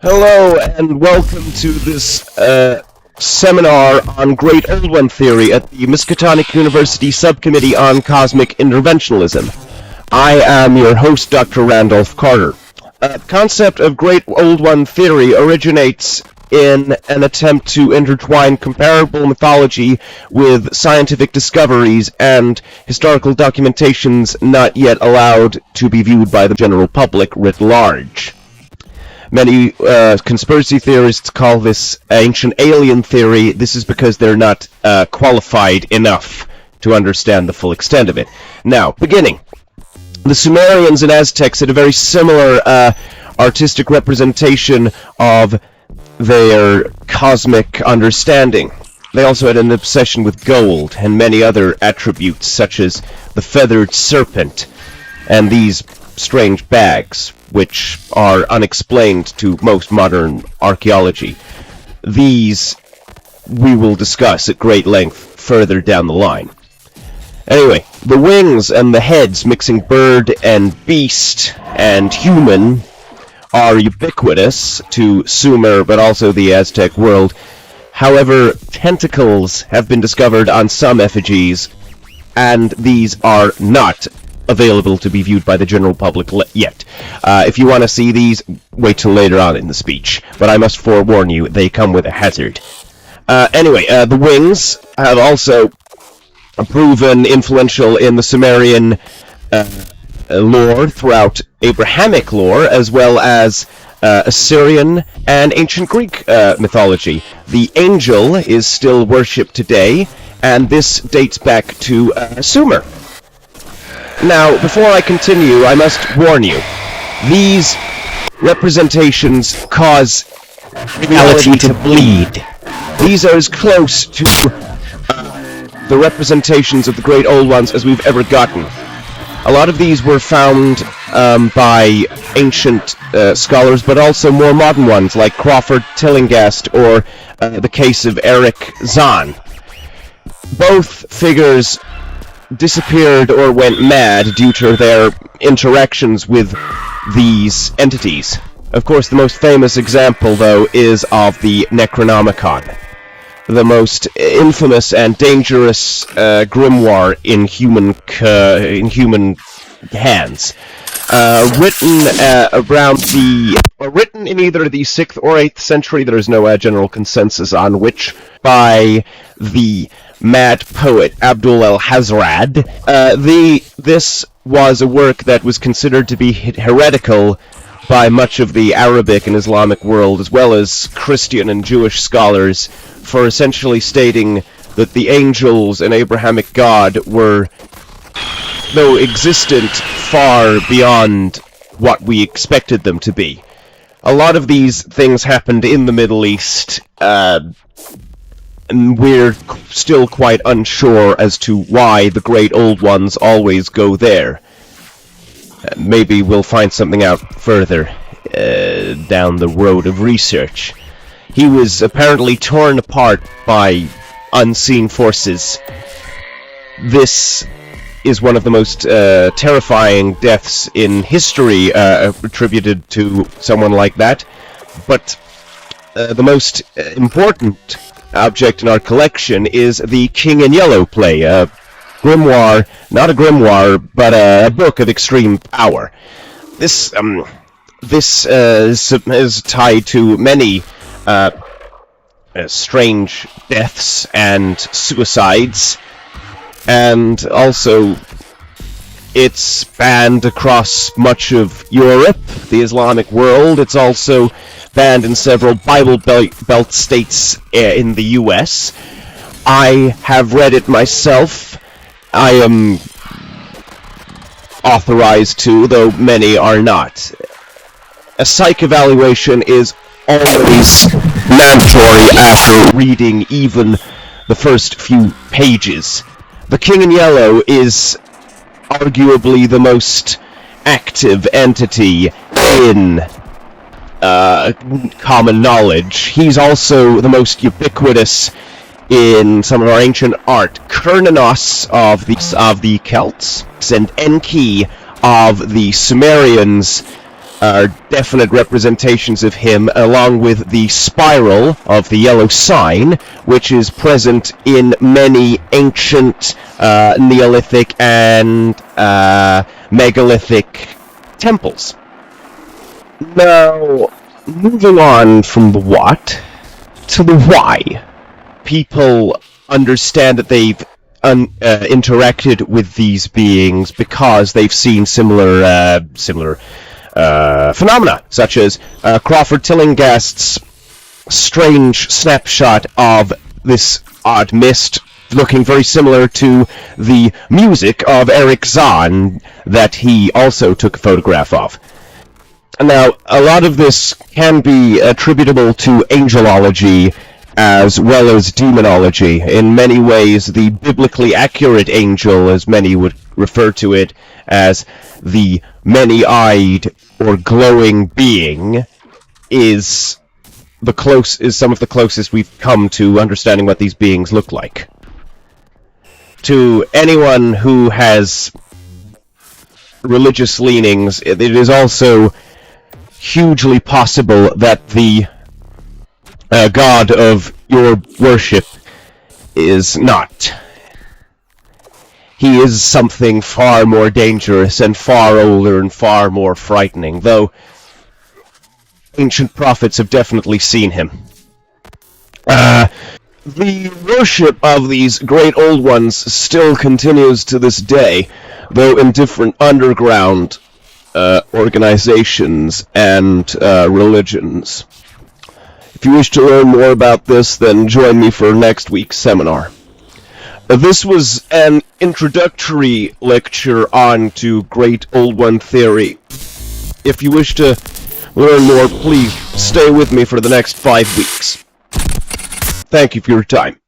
Hello and welcome to this seminar on Great Old One theory at the Miskatonic University Subcommittee on Cosmic Interventionalism. I am your host, Dr. Randolph Carter. The concept of Great Old One theory originates in an attempt to intertwine comparable mythology with scientific discoveries and historical documentations not yet allowed to be viewed by the general public writ large. Many conspiracy theorists call this ancient alien theory. This is because they're not qualified enough to understand the full extent of it. Now, beginning. The Sumerians and Aztecs had a very similar artistic representation of their cosmic understanding. They also had an obsession with gold and many other attributes, such as the feathered serpent and these strange bags, which are unexplained to most modern archaeology. These we will discuss at great length further down the line. Anyway, the wings and the heads mixing bird and beast and human are ubiquitous to Sumer but also the Aztec world. However, tentacles have been discovered on some effigies, and these are not available to be viewed by the general public yet. If you want to see these, wait till later on in the speech, but I must forewarn you, they come with a hazard. Anyway, the wings have also proven influential in the Sumerian lore throughout Abrahamic lore, as well as Assyrian and ancient Greek mythology. The angel is still worshipped today, and this dates back to Sumer. Now, before I continue, I must warn you, these representations cause reality to bleed. These are as close to the representations of the Great Old Ones as we've ever gotten. A lot of these were found by ancient scholars, but also more modern ones, like Crawford Tillinghast or the case of Eric Zahn. Both figures disappeared or went mad due to their interactions with these entities. Of course, the most famous example, though, is of the Necronomicon, the most infamous and dangerous grimoire in human hands. Written in either the 6th or 8th century, there is no general consensus on which, by the mad poet Abdul al-Hazrad. This was a work that was considered to be heretical by much of the Arabic and Islamic world, as well as Christian and Jewish scholars, for essentially stating that the angels and Abrahamic God were, though existent, far beyond what we expected them to be. A lot of these things happened in the Middle East, and we're still quite unsure as to why the Great Old Ones always go there. Maybe we'll find something out further down the road of research. He was apparently torn apart by unseen forces. This is one of the most terrifying deaths in history attributed to someone like that. But the most important object in our collection is the King in Yellow play, a grimoire, not a grimoire, but a book of extreme power. This is tied to many strange deaths and suicides, and also it's banned across much of Europe, the Islamic world. It's also banned in several Bible Belt states in the US. I have read it myself. I am authorized to, though many are not. A psych evaluation is always mandatory after reading even the first few pages. The King in Yellow is arguably the most active entity in common knowledge. He's also the most ubiquitous in some of our ancient art. Kernanos of the Celts and Enki of the Sumerians are definite representations of him, along with the spiral of the yellow sign, which is present in many ancient Neolithic and megalithic temples. Now, moving on from the what to the why. People understand that they've interacted with these beings because they've seen similar phenomena, such as Crawford Tillinghast's strange snapshot of this odd mist looking very similar to the music of Eric Zahn that he also took a photograph of. Now, a lot of this can be attributable to angelology as well as demonology. In many ways, the biblically accurate angel, as many would refer to it as the many-eyed or glowing being, is some of the closest we've come to understanding what these beings look like. To anyone who has religious leanings, it is also hugely possible that the God of your worship is not. He is something far more dangerous and far older and far more frightening, though ancient prophets have definitely seen him. The worship of these great old ones still continues to this day, though in different underground organizations and religions. If you wish to learn more about this, then join me for next week's seminar. This was an introductory lecture on to Great Old One theory. If you wish to learn more, please stay with me for the next 5 weeks. Thank you for your time.